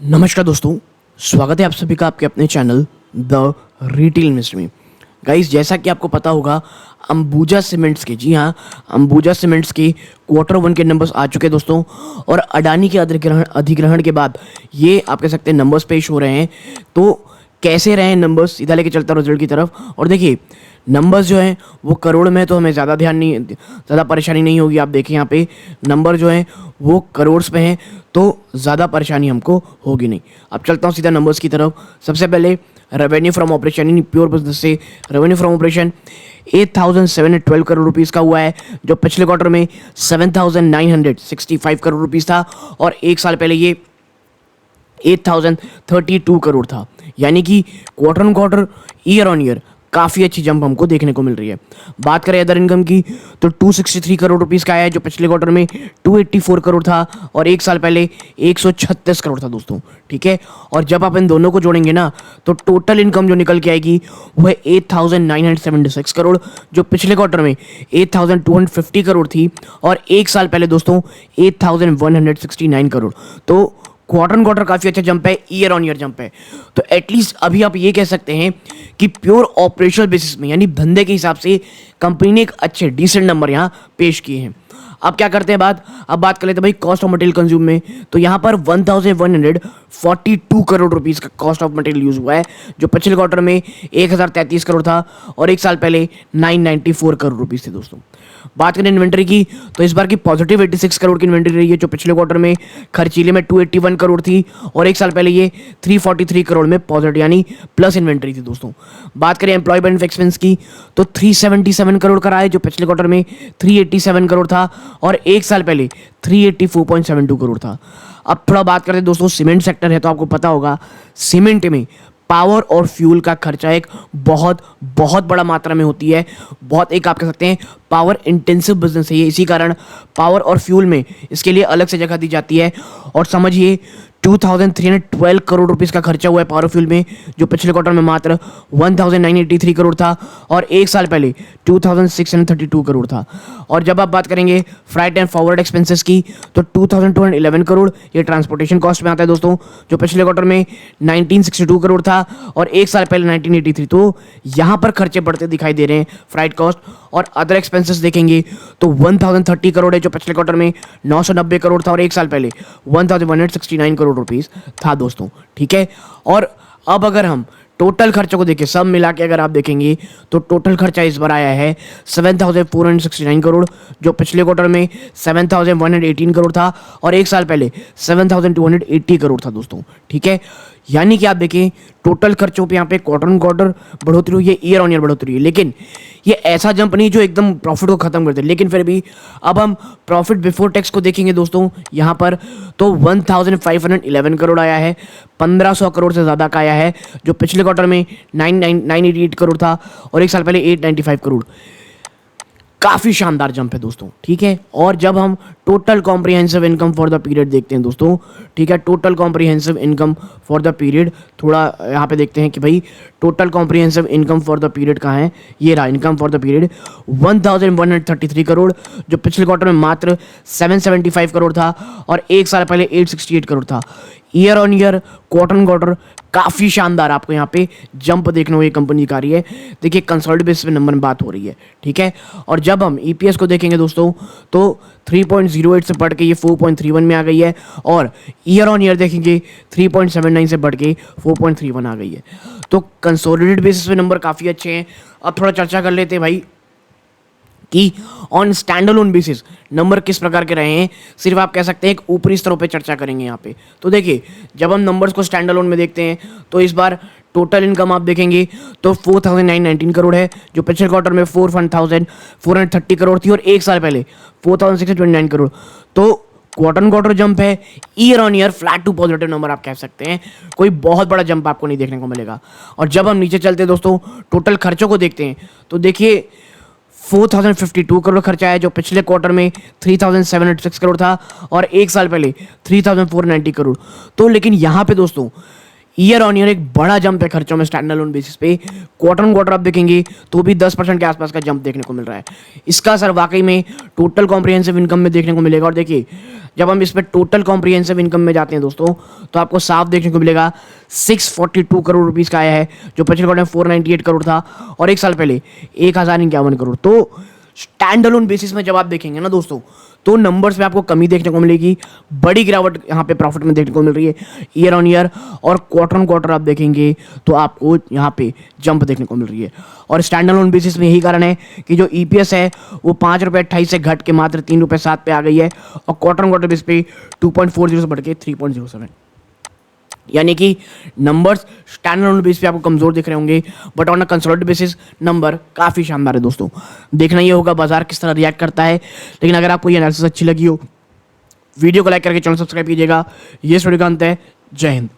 नमस्कार दोस्तों, स्वागत है आप सभी का आपके अपने चैनल द रिटेल मिस्टर में। गाइस, जैसा कि आपको पता होगा, अंबुजा सीमेंट्स के अंबुजा सीमेंट्स के Q1 के नंबर्स आ चुके हैं दोस्तों। और अडानी के अधिग्रहण के बाद ये आप कह सकते हैं नंबर्स पेश हो रहे हैं। तो कैसे रहे नंबर्स, सीधा लेके चलता रिजल्ट की तरफ। और देखिए, नंबर्स जो हैं वो करोड़ में, तो हमें ज़्यादा परेशानी नहीं होगी। आप देखिए यहाँ पे नंबर जो हैं वो करोड़ पे हैं, तो ज़्यादा परेशानी हमको होगी नहीं। अब चलता हूँ सीधा नंबर्स की तरफ। सबसे पहले रेवेन्यू फ्रॉम ऑपरेशन, यानी प्योर बिजनेस से revenue from operation 8,712 crore rupees का हुआ है, जो पिछले क्वार्टर में 7,965 करोड़ रुपीज़ था। और एक साल पहले ये 8,032 करोड़ था। यानी कि quarter on quarter, year on year काफ़ी अच्छी जंप हमको देखने को मिल रही है। बात करें अदर इनकम की, तो 263 करोड़ रुपीज़ का आया है, जो पिछले क्वार्टर में 284 करोड़ था और एक साल पहले 136 करोड़ था दोस्तों। ठीक है, और जब आप इन दोनों को जोड़ेंगे ना, तो टोटल इनकम जो निकल के आएगी वो है 8,976 करोड़, जो पिछले क्वार्टर में 8,250 करोड़ थी और एक साल पहले दोस्तों 8,169 करोड़। तो क्वार्टर ऑन क्वार्टर काफ़ी अच्छा जंप है, ईयर ऑन ईयर जंप है। तो एटलीस्ट अभी आप ये कह सकते हैं कि प्योर ऑपरेशनल बेसिस में, यानी धंधे के हिसाब से कंपनी ने एक अच्छे डिसेंट नंबर यहाँ पेश किए हैं। अब क्या करते हैं अब बात कर लेते हैं भाई कॉस्ट ऑफ मटेरियल कंज्यूम में। तो यहाँ पर 1,142 करोड़ रुपीज़ का कॉस्ट ऑफ मटेरियल यूज़ हुआ है, जो पिछले क्वार्टर में 1,033 करोड़ था और एक साल पहले 994 करोड़ रुपीज़ थे दोस्तों। बात करें इन्वेंट्री की, तो इस बार की पॉजिटिव 86 करोड़ की इन्वेंट्री रही है, जो पिछले क्वार्टर में खर्चीले में 281 करोड़ थी और एक साल पहले ये 343 करोड़ में पॉजिटिव यानी प्लस इन्वेंट्री थी दोस्तों। बात करें एम्प्लॉय बेनिफिट एक्सपेंस की, तो 377 करोड़ का रहा है, जो पिछले क्वार्टर में 387 करोड़ था और एक साल पहले 384.72 करोड़ था। अब थोड़ा बात करते हैं दोस्तों, सीमेंट सेक्टर है तो आपको पता होगा सीमेंट में पावर और फ्यूल का खर्चा एक बहुत बड़ा मात्रा में होती है। एक आप कह सकते हैं पावर इंटेंसिव बिजनेस है ये, इसी कारण पावर और फ्यूल में इसके लिए अलग से जगह दी जाती है। और समझिए 2,312 करोड़ रुपीज़ का खर्चा हुआ है पावर फ्यूल में, जो पिछले क्वार्टर में मात्र 1,983 करोड़ था और एक साल पहले 2,632 करोड़ था। और जब आप बात करेंगे फ्राइट एंड फॉरवर्ड एक्सपेंसेस की, तो 2,211 करोड़ ये ट्रांसपोर्टेशन कॉस्ट में आता है दोस्तों, जो पिछले क्वार्टर में 1,962 करोड़ था और एक साल पहले 1,983। तो यहाँ पर खर्चे बढ़ते दिखाई दे रहे हैं फ्राइट कॉस्ट। और अदर एक्सपेंसेस देखेंगे तो 1,030 करोड़ है, जो पिछले क्वार्टर में 990 करोड़ था और एक साल पहले 1,169 करोड़ रुपीस था दोस्तों। ठीक है, और अब अगर हम टोटल खर्चों को देखें, सब मिला के अगर आप देखेंगे तो टोटल खर्चा इस बार आया है 7,469 करोड़, जो पिछले क्वार्टर में 7,118 करोड़ था और एक साल पहले 7,280 करोड़ था दोस्तों। ठीक है, यानी कि आप देखें टोटल खर्चों पे यहाँ पे क्वार्टर ऑन क्वार्टर बढ़ोतरी हुई है, ईयर ऑन ईयर बढ़ोतरी हुई है। लेकिन ये ऐसा जंप नहीं जो एकदम प्रॉफिट को खत्म कर दे। लेकिन फिर भी अब हम प्रॉफिट बिफोर टैक्स को देखेंगे दोस्तों यहाँ पर, तो 1,511 करोड़ आया है, 1,500 करोड़ से ज़्यादा का आया है, जो पिछले क्वार्टर में 988 करोड़ था और एक साल पहले 895 करोड़। काफ़ी शानदार जंप है दोस्तों। ठीक है, और जब हम total comprehensive income for the period देखते हैं दोस्तों, ठीक है, total comprehensive income for the period, थोड़ा यहाँ पे देखते हैं कि भाई total comprehensive income for the period कहाँ है। ये रहा income for the period 1,133 crore, जो पिछले क्वार्टर में मात्र 775 करोड़ था और एक साल पहले 868 करोड़ था। Year on year, quarter on quarter काफ़ी शानदार आपको यहाँ पे जंप देखने को ये कंपनी का रही है। देखिए कंसोलिडेटेड बेसिस पे नंबर में बात हो रही है। ठीक है, और जब हम ईपीएस को देखेंगे दोस्तों, तो 3.08 से बढ़ के ये 4.31 में आ गई है और ईयर ऑन ईयर देखेंगे 3.79 से बढ़ के 4.31 आ गई है। तो कंसोलिडेटेड बेसिस पे नंबर काफ़ी अच्छे हैं। अब थोड़ा चर्चा कर लेते हैं भाई कि ऑन स्टैंडअलोन बेसिस नंबर किस प्रकार के रहे हैं। सिर्फ आप कह सकते हैं एक ऊपरी स्तरों पे चर्चा करेंगे यहाँ पे। तो देखिए, जब हम नंबर्स को स्टैंडअलोन में देखते हैं तो इस बार टोटल इनकम आप देखेंगे तो 4,919 करोड़ है, जो पिछले क्वार्टर में 4,430 करोड़ थी और एक साल पहले 4,629 करोड़। तो क्वार्टर ऑन क्वार्टर जंप है, year on year flat to positive number आप कह सकते हैं। कोई बहुत बड़ा जंप आपको नहीं देखने को मिलेगा। और जब हम नीचे चलते हैं दोस्तों, टोटल खर्चों को देखते हैं तो देखिए 4,052 करोड़ खर्चा है, जो पिछले क्वार्टर में 3,706 करोड़ था और एक साल पहले 3,490 करोड़। तो लेकिन यहाँ पे दोस्तों ईयर ऑन ईयर एक बड़ा जंप है खर्चों में स्टैंड अलोन बेसिस पे। क्वार्टर ऑन क्वार्टर आप देखेंगे तो भी 10% के आसपास का जंप देखने को मिल रहा है। इसका असर वाकई में टोटल कॉम्प्रिहेंसिव इनकम में देखने को मिलेगा। और देखिए जब हम इस पर टोटल कॉम्प्रिहेंसिव इनकम में जाते हैं दोस्तों, तो आपको साफ देखने को मिलेगा 642 करोड़ रुपीस का आया है, जो पिछले क्वार्टर में 498 करोड़ था, और एक साल पहले 1051 करोड़। तो स्टैंड अलोन बेसिस में जब आप देखेंगे ना दोस्तों, तो नंबर्स में आपको कमी देखने को मिलेगी, बड़ी गिरावट यहाँ पे प्रॉफिट में देखने को मिल रही है ईयर ऑन ईयर। और क्वार्टर ऑन क्वार्टर आप देखेंगे तो आपको यहाँ पे जंप देखने को मिल रही है। और स्टैंड अलोन बेसिस में यही कारण है कि जो ईपीएस है वो 5.28 से घट के मात्र 3.07 पे आ गई है, और क्वार्टर ऑन क्वार्टर बेस पे 2.40 से बढ़ के 3.07। यानी कि नंबर्स स्टैंड अलोन बेस पे आपको कमजोर दिख रहे होंगे, but on a consolidated basis number काफ़ी शानदार है दोस्तों। देखना ये होगा बाजार किस तरह रिएक्ट करता है। लेकिन अगर आपको ये एनालिसिस अच्छी लगी हो, वीडियो को लाइक करके चैनल सब्सक्राइब कीजिएगा। ये वीडियो का अंत है। जय हिंद।